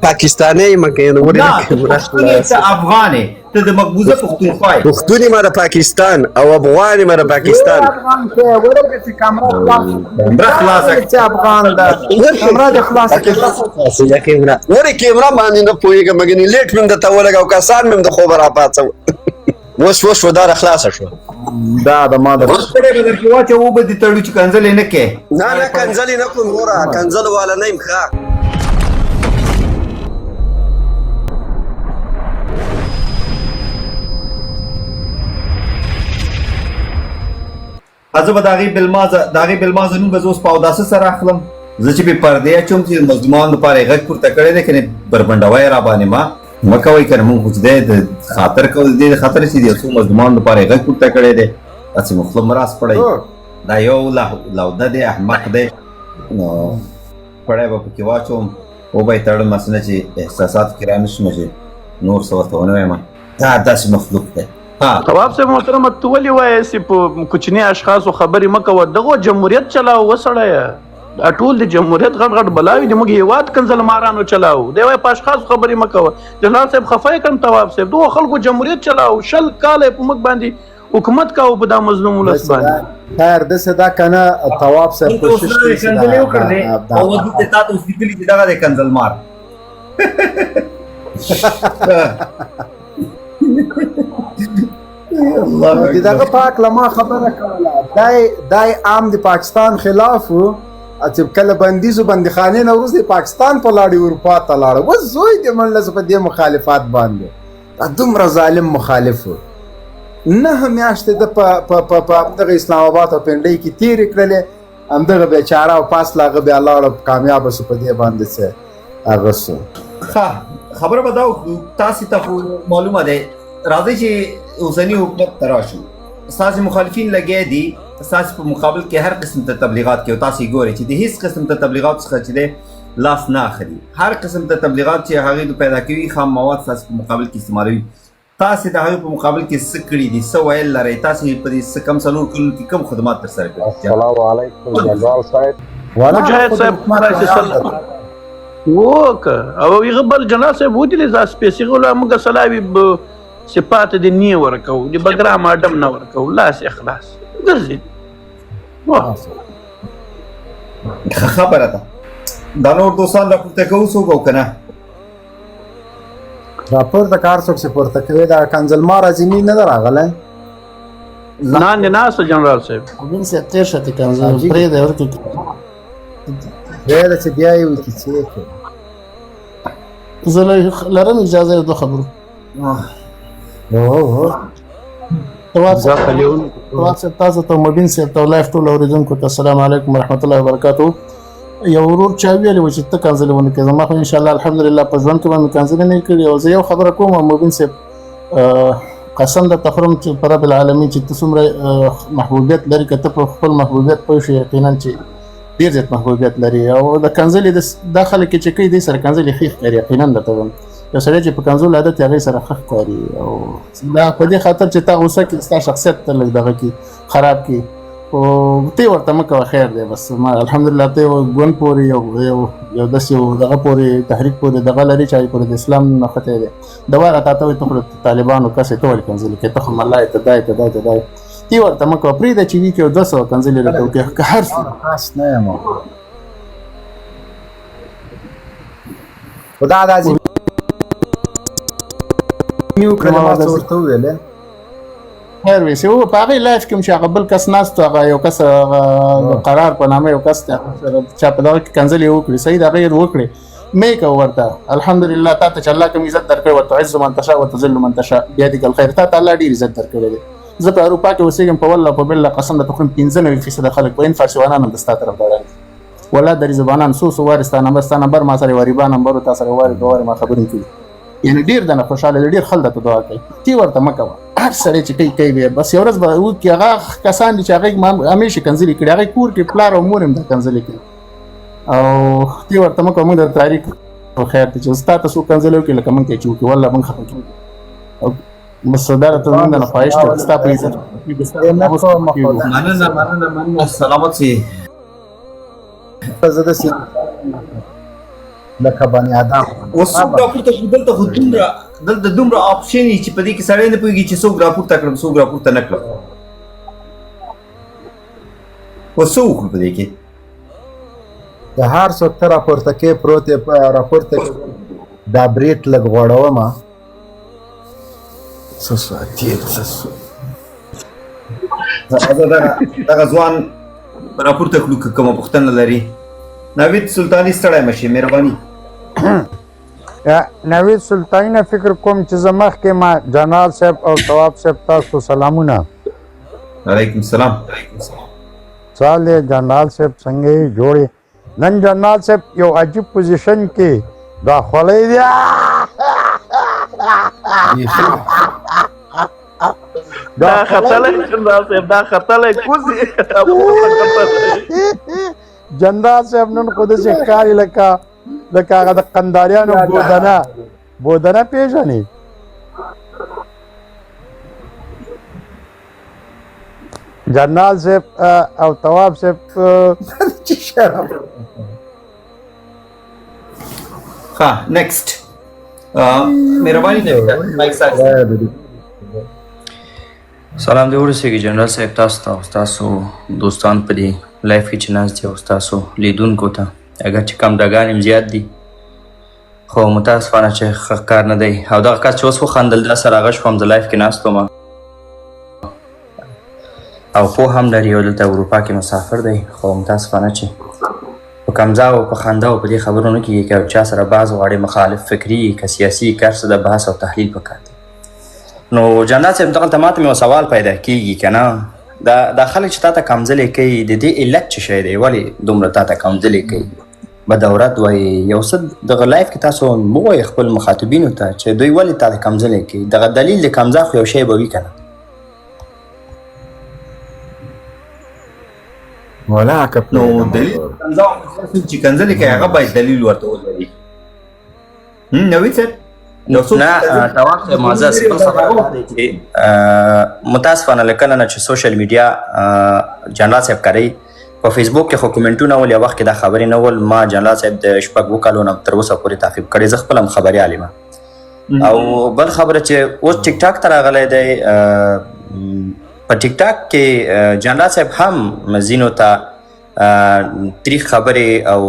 پاکستانی مکه نو ته افغانې ته د مقبوضه پښتونخوا یې پښتوني مره پاکستان او افغاني مره پاکستان افغان کې ورګه چې کمره خلاصه چې افغان دا کمره د خلاصه کې یا کیمرا ورې کیمرا باندې نه پوهیږم مګنی لیټ مم د تولګ او کسان مم د خبر اپاتو وس دا خلاص شو دا د ما د پړې بدر کې واچو و به دې تړو چې کنځلې نه کې نه کنځلې نه کوم ورا کنځل والا نه مخه زه به د هغې بلمازه نوم به زه اوس په اوداسه سره اخلم زه چې بې پردې اچوم چې مظلومانو دپاره یې غږ پورته کړی دی که نه بربنډوی را باندې ما مه کوئ که نه مونږ خو چې دی د خاطر کوو د دې د خاطر چې د یو څو مظلومانو دپاره یې غږ پورته کړی دی داسې مو خوله مه راسپړئ دا یو لوده دی احمق دی نو پړی به پکې واچوم وبه یې تړم هسې نه چې احساساتو کې را نه شم چې نور څه ورته ونه وایم دا داسې مخلوق دی تواب صاحب محترمه ته ولې وایې چې په کوچني اشخاصو خبرې مه کوه دغه جمهوریت چلاو وسړیه دا ټول د جمهوریت غټ بلاوي د موږ هېواد کنځل مارانو چلاو دی وایي په اشخاصو خبرې مه کوه جنرال صاحب خفه یې کړم تواب صاحب دغو خلکو جمهوریت چلاو 100 کاله یې په موږ باندې حکومت کوو په دا مظلوم ولس باندې خیر داسې دا که نه تواب صاحب کوشش کوي کنځل یې وکړ دی او دلته تا ته اوس لیکلي چې دغه دی کنځل مار دغه پاک لما خبره کوله دای عام د پاکستان خلاف و چې کله بندیزو بندیخانې نه وروسته پاکستان په لاړې اروپا ته لاړه اوس زوی د منلس په دې مخالفات باندې دومره ظالم مخالف و نه میاشتې د په دغه اسلام آباد او پنډۍ کې تېرې کړلې همدغه بیچاره او پاس لاغه بیا لاړه کامیابه سو په دې باندې څه هغه سو ښه خبره به دا وکړو تاسې ته خو معلومه دی راځئ چې اوسني حکومت ته راشو ستاسې مخالفین لګیا دي ستاسې په مقابل کې هر قسم ته تبلیغات کوي او تاسې ګورئ چې د هیڅ قسم ته تبلیغات څخه چې دی لاس نه اخلي هر قسم ته تبلیغات چې هغې د پیدا کوي خام مواد ستاسې په مقابل کې استعمالوي تاسې د هغوی په مقابل کې څه کړي دي څه ویل لرئ تاسې په دې څه کم څلور کلونو کې کوم خدمات ترسره کړي السلام علیکم جنرال صاحب مجاهد صاحب وکړه او هغه بل جنرال صاحب ودیلې دا سپېڅلې موږ سلاوي صفات د نی ورکو د بګرام اډم نه ورکو لاس اخلاص ګرځي خبره ده دا نور دوستان راپورته کوو څوک او که نه راپورته کار څوک چې پورته کوي دا کنځلمار ازمي نه ده راغلی لاندې ناسته جنرال صاحب بین صاحب تېر شه ته کنځل پرېږدی ورکړي پرېږده چې بیا یې وکړي څه یې زه لرم اجازه یو دوه خبرو تواب صاحب تاسو ته مبین صاحب ته لایف ټول اورېدونکو ته السلام علیکم ورحمت الله وبرکاتو یو ورور چا ویلي و چې ته کنځلې ونه کړې زما خو انشاءالله الحمدلله په ژوند کې به مې کنځلې نه کړې او زه یو خبره کوم مبین صاحب قسم درته خورم چې په رب العالمین چې ته څومره محبوبیت لري که ته په خپل محبوبیت پوه شې یقینا چې ډېر زیات محبوبیت لري او د کنځلې دا خلک چې کوي دې سره کنځلې ښې ښکاري یقینا درته وایم یو سړی چې په کنځلو عادت یې هغې سره ښه ښکاري او دا په دې خاطر چې تا غوسه کړي ستا شخصیت ته لږ دغه کړي خراب کړي خو ته یې ورته مه کوه خیر دی بس الحمدلله ته یو ګوند پورې یو داسې یو دغه پورې تحریک پورې دغه لري چې پورې د اسلام نښتی دی دواړه تا ته وایي ته خو د طالبانو کس یې ته ولې کنځلې کوې ته خو ملا یې ته دا یې ته دا ته دا یې ته یې ورته مه کوه پرېږده چې وي کې یو 200 کنځلې راته وکړي که هر څه خاص نه یم خو دا داسې نیو کړه ما څه ورته وویلې خیر ویسې و په هغې لایف کې هم چې هغه بل کس ناست هغه یو کس قرار په نامه یو کس چا په دغه کې کنځلې وکړي صحیح د هغې وکړې مې کوه ورته الحمدلله تا ته چې الله کوم عزت درکړی وتعز من تشاء وتذل من تشاء بیدک الخیر تا ته الله ډېر عزت درکړی دی زه په اروپا کې اوسېږم په والله په بالله قسم د تقریبا 95% خلک په فارسیوانان هم د ستا طرفداران دي والله دري زبانان څو وارې ستا نمبر ما سره وارې با نمبر تا سره وارې ما خبرې کړي یعنی ډېر دنه خوشحاله دی ډېر خلک درته دعا کوي تی ورته مه کوه هر سړی چې کوي بیا بس یو ورځ به وکړي هغه کسان دي چې هغې همیشه کنځلې کړي هغې کور کې پلار او مور هم دا کنځلې کوي او تی ورته مه کوه موږ در تاریخ خیر دی چې ستا ته څوک کنځلې وکړي لکه موږ ته یې چې وکړي والله موږ خفه کېږو بس دا راته زموږ نه خواهش دی ستا په عزت مننه سلامت سي زه داسې لکه بني ادم اوس څوک راپورته کړي دلته خو دلته دومره آپشن چې په دې کې سړی نه پوهېږي چې څوک راپورته کړم څوک راپورته نه کړم اوس څه وکړو په دې کې د هر څوک ته راپورته کې پروت یې راپورته کې دا بریټ لږ غوړومه څه ساعتې دغه ځوان راپورته کړو که کومه پوښتنه لري نوید سلطاني ستړی مه شي مهرباني نوید سلطانی نه فکر کوم چې زه مخکې ما جنرال صاحب او تواب صاحب تاسو سلامونه علیکم السلام سوال دی جنرال صاحب څنګه یې جوړې نن جنرال صاحب یو عجیب پوزیشن کې دا خولۍ دی دا خطلې جنرال صاحب دا خطلې کوزي جنرال صاحب نن خو داسې ښکاري لکه هغه د قنداریانو بودنه پېژنې جنرال صاحب او تواب صاحب ها نیکسٹ مهرباني نوید مایک ساتئ سلام دی ورسېږي جنرال صاحب تاسو ته او ستاسو دوستان په دې لایف کې چې ناست دي او ستاسو لیدونکو ته اگر چې کم ډګان هم زیات دي خو متاسفانه چې ښه کار نه دی او دغه کس چې اوس وخندل دا سره هغه شوم زه لایف کې ناست وم او پوه هم لري او دلته اروپا کې مسافر دی خو متاسفانه چې په کمزا او په خندا او په دې خبرونو کې که چا سره بعض غواړي مخالف فکري که سیاسي کار څه د بحث او تحلیل پکار دی نو جنرال صاحب دغلته ماته مې یو سوال پیدا کېږي که نه دا خلک چې تا ته کمزلې کوي د دې علت څه شی دی ولې دومره تا ته کمزلې کوي بدورت وایي یو څه دغه لایف کې تاسو ووایئ خپل مخاطبینو ته چې دوی ولې تا ته کمزلې کوي دغه دلیل د کمزا خو یو شی به وي که نه ولا نو دلیل چې کنځلې کوي هغه باید دلیل ورته ولري نوید صاحب نه تواب صاحب معزز خپل خبره دا دی چې متاسفانه له کله نه چې سوشل میډیا جنرال صاحب کاروي په فیسبوک کې خو کومنټونه ول یو وخت کې دا خبرې نه ول ما جنرال صاحب د شپږ کالو نه تر اوسه پورې تعقیب کړی زه خپل هم خبریال یم او بل خبره چې اوس ټیک ټاک ته راغلی دی په ټیک ټاک کې جنرال صاحب هم ځینو ته تریخ خبرې او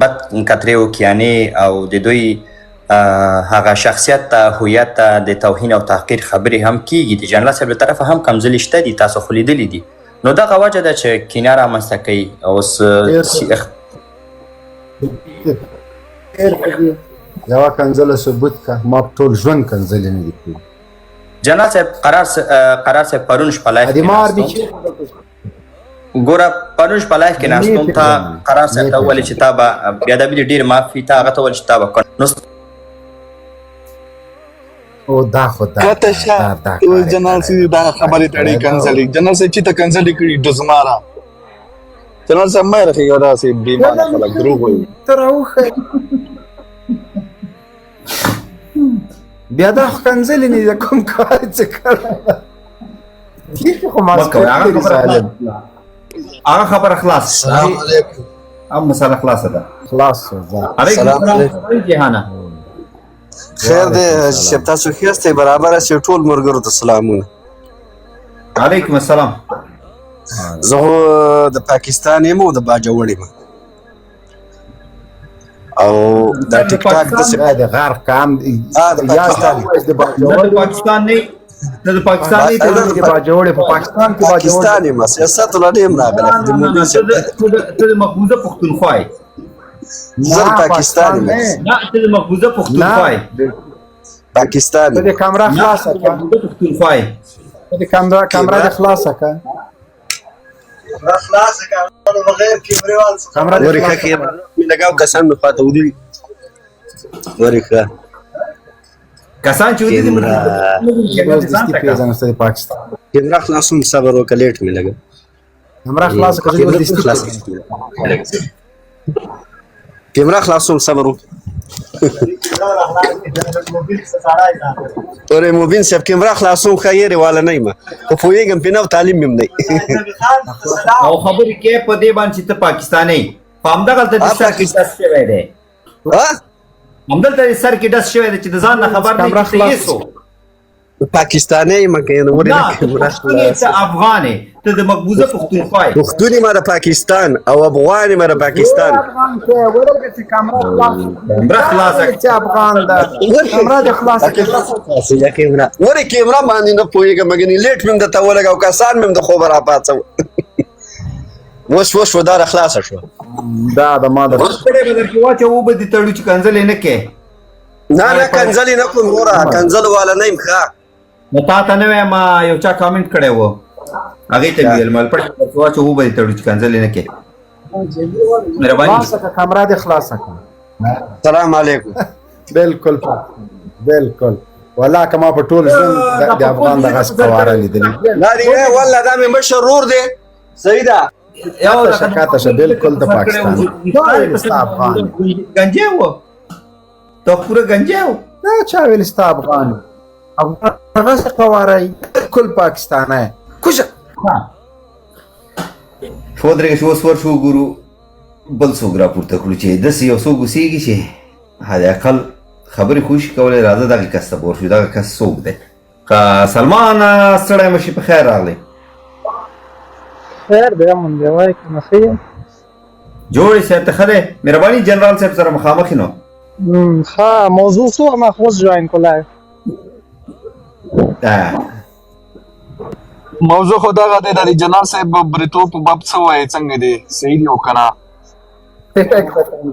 بد کترې وکیانې او د دوی هغه شخصیت ته هویت ته د توهین او تحقیر خبرې هم کیږي د جنرال صاحب له طرفه هم کمزلي شته دي تاسو خو لیدلي دي نو دغه وجه ده چې کینه رامنځته کوي اوس یوه کنځله ثبوت که ما په ټول ژوند کنځلې نه دي کړي جنرال صاحب قرار صاحب پرون شپه لایف کې ګوره پرون شپه لایف کې ناستوم تا قرار صاحب ته وویل چې تا به بیادبي دې ډېر معافي تا هغه ته وویل چې تا به نو او دا خو دا جنرال صاحب دا خبرې تړي کنځلې جنرال صاحب چې ته کنځلې کړي ډزمارا جنرال صاحب مې راخي یو داسې بیمانه خلک دروغ وایي ته راوښه بیا دا خو کنځلې نه دي کوم کار چې کړی خو هغه خبره خلاص السلام علیکم اب مسله خلاصه ده خلاص علیکم السلام جهانه خیر دی چې تاسو ښه یاستئ برابر یاستئ ټول ملګرو ته سلامونه علیکم السلام زه خو د پاکستان یم او د باجوړ یم او دا ټیک ټاک داسې د غرب کام د پاکستان د پاکستان نه د پاکستان نه د باجوړ په پاکستان کې پاکستان یم سیاست ولې هم راغلی ته د مقبوضه پښتونخوا زه پاکستان یم نه ته د مقبوضه پښتونخوا پاکستان د کیمرا خلاصه کړه پښتونخوا د کیمرا د خلاصه کړه بغیر کیمروان کیمرا ورکه کیمرا مې لګاو کسان مې خواته ودی ورکه کسان چې ودی د پاکستان کیمرا خلاصوم صبر وکړه لیټ مې لګا کیمرا خلاصه کړه کیمرا خلاصوم صبر وکړه اورې مبین صاحب کیمرا خلاصوم خیر والا نه ما خو پوهېږم پې نه او تعلیم مې نه او خبرې کې په دې باندې چې ته پاکستانی په همدغلته د شوی دی ها همدلته سر کې ډس شوی دی چې د ځان نه خبر نه کمره چې خلاص. یې سو پاکستانی مکه نو ته افغانې ته د مقبوضه پښتونخوا یې پښتوني ما د پاکستان او افغاني ما د پاکستان افغان کې ورګه چې کمره خلاص کمره خلاصه چې افغان ده کمره دې خلاصه کړه یا کیمرا ورې کیمرا باندې نه پوهیږم مګنی لیټ مم د تاوله او کسان مم د خبر اپاتو وش دا خلاص شو دا د ما د کړه بدر کې واچو و به دې تړو چې کنځلې نه کې نه کنځلې نه کوم ورا کنځل والا نه ښه نو تا ته نه وایم یو چا کامنټ کړی و هغې ته ویل مال پټ واچو و به دې تړو چې کنځلې نه کې مهرباني خلاصه کړه کمره دې خلاصه کړه السلام علیکم بالکل بالکل ولا کما په ټول ژوند د افغان د غس قواره لیدلې لا دی والله دا مې مشرور دی صحیح ده شکاته شه بالکل د پاکستان دا افغان گنجه و تو پورا گنجه و دا چا ویل ستا افغان افغان غس قواره بالکل پاکستانه کوشه فودرې شو سور شو ګورو بل څوک راپورته کړو چې داسې یو څوک اوسېږي چې حد اقل خبرې خوشي کولی راځه دغه کس ته پوه شو دغه کس څوک دی سلمان ستړی مشي په خیر راغلی خیر دی امن دی وایه که نه ښه یم جوړې صاحب ته ښه دی مهرباني جنرال صاحب سره مخامخ نو ښه موضوع څه وخت ما اوس جوین کو لایف موضوع خو دغه دی د جنرال صاحب بریتو په باب څه وایي څنګه دی صحیح دی او که نه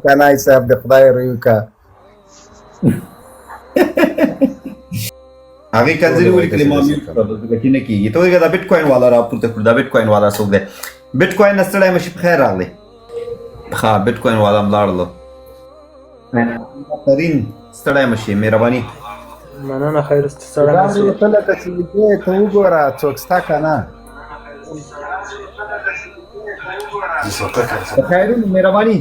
کنای صاحب د خدای روی کا هغې کنځلې ولیکلې ما میوټ کړه دلته کې نه کېږي ته وایې دا بیټ کوین والا راپورته کړو دا بیټ کوین والا څوک دی بیټ کوین نه ستړی مشي په خیر راغلی ښه بیټ کوین والا هم لاړلو ترین ستړی مشي مهرباني مننه خیر است سړی مشي ته لکه چې دې ته وګوره څوک ستا که نه خیرون مهرباني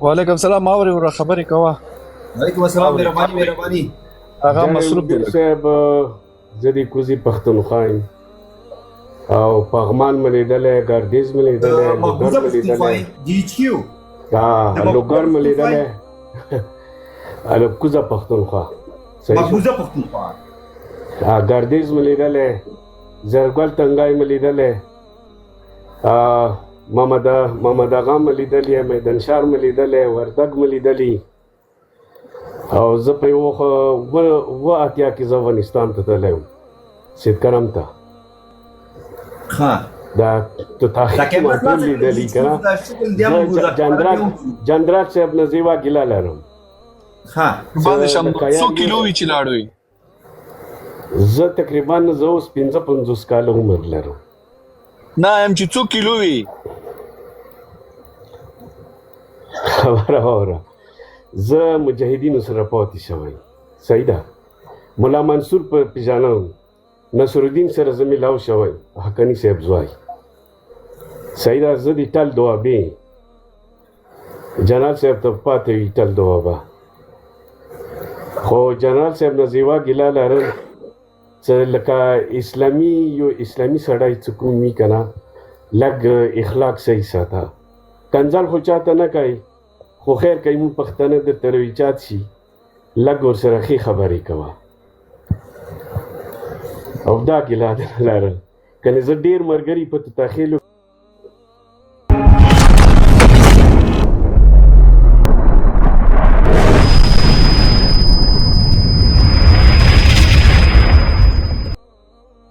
وعلیکم السلام اورې ورا خبرې کوه وعلیکم السلام مهرباني هغه مصروف دی صاحب زه د کوزي پښتونخوا یم او پغمان مې لیدلی ګردیز مې لیدلی لوګر مې لیدلی لوګر مې لیدلی کوزه پښتونخوا مقبوضه پښتونخوا ګردیز مې لیدلی زرګل تنګای مې لیدلی محمد اغا مې لیدلی میدان شهر مې لیدلی وردګ مې لیدلی او زه په یو اوه اتیا کې زه افغانستان ته تللی وم سید کرم ته دا تاخیر ما ټول لیدلي که نه جنرال صاحب نه زه یوه ګیله لرم باندې شم څو کیلو وي چې لاړ وي زه تقریبا زه اوس 55 کاله عمر لرم نه یم چې څو کیلو وي خبره واوره زه مجاهدینو سره پاتې شوی صحیح ده ملا منصور په پیژانم نصر الدین سره زه میلاو شوی حقانی صاحب زوی صحیح ده زه د ټل دوابې جنرال صاحب ته پاتې وي ټل دوابه خو جنرال صاحب نه زه یوه ګیله لرم چې لکه یو اسلامي سړی چې کوم وي که نه لږ اخلاق صحیح ساته کنځل خو چاته نه کوي خو خیر کوي مونږ پښتانه درته رویچات شي لږ ورسره ښې خبرې کوه او دا ګیله لرل که نه زه ډېر ملګري په تخیلو